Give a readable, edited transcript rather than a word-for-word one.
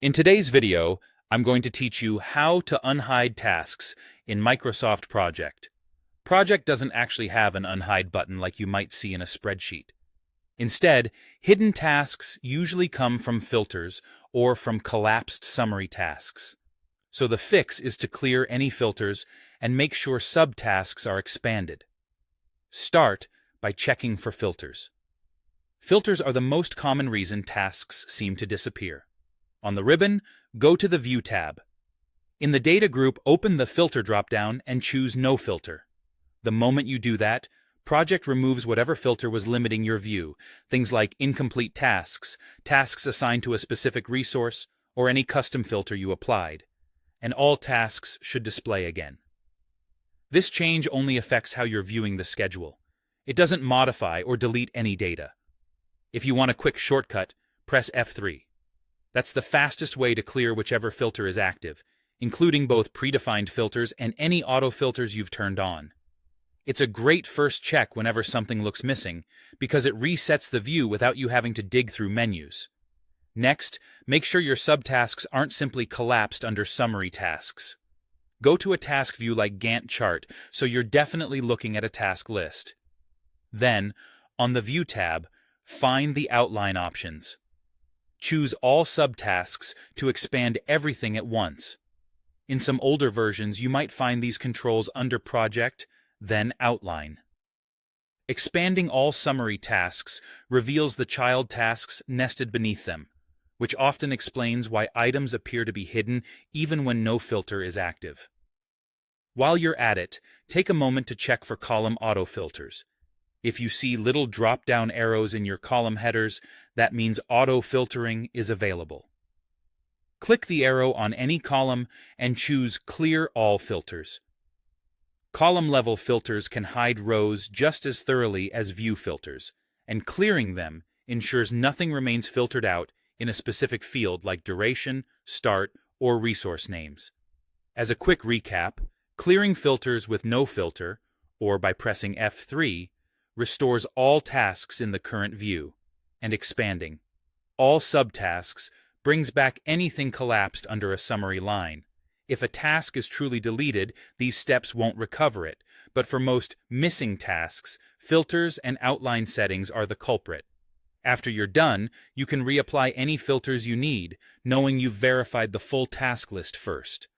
In today's video, I'm going to teach you how to unhide tasks in Microsoft Project. Project doesn't actually have an unhide button like you might see in a spreadsheet. Instead, hidden tasks usually come from filters or from collapsed summary tasks. So the fix is to clear any filters and make sure subtasks are expanded. Start by checking for filters. Filters are the most common reason tasks seem to disappear. On the ribbon, go to the View tab. In the Data group, open the Filter dropdown and choose No Filter. The moment you do that, Project removes whatever filter was limiting your view, things like incomplete tasks, tasks assigned to a specific resource, or any custom filter you applied, and all tasks should display again. This change only affects how you're viewing the schedule. It doesn't modify or delete any data. If you want a quick shortcut, press F3. That's the fastest way to clear whichever filter is active, including both predefined filters and any auto filters you've turned on. It's a great first check whenever something looks missing, because it resets the view without you having to dig through menus. Next, make sure your subtasks aren't simply collapsed under summary tasks. Go to a task view like Gantt chart so you're definitely looking at a task list. Then, on the View tab, find the Outline options. Choose all subtasks to expand everything at once. In some older versions, you might find these controls under Project, then Outline. Expanding all summary tasks reveals the child tasks nested beneath them, which often explains why items appear to be hidden even when no filter is active. While you're at it, take a moment to check for column autofilters. If you see little drop-down arrows in your column headers, that means auto-filtering is available. Click the arrow on any column and choose Clear All Filters. Column-level filters can hide rows just as thoroughly as view filters, and clearing them ensures nothing remains filtered out in a specific field like duration, start, or resource names. As a quick recap, clearing filters with no filter, or by pressing F3, restores all tasks in the current view, and expanding all subtasks brings back anything collapsed under a summary line. If a task is truly deleted, these steps won't recover it, but for most missing tasks, filters and outline settings are the culprit. After you're done, you can reapply any filters you need, knowing you've verified the full task list first.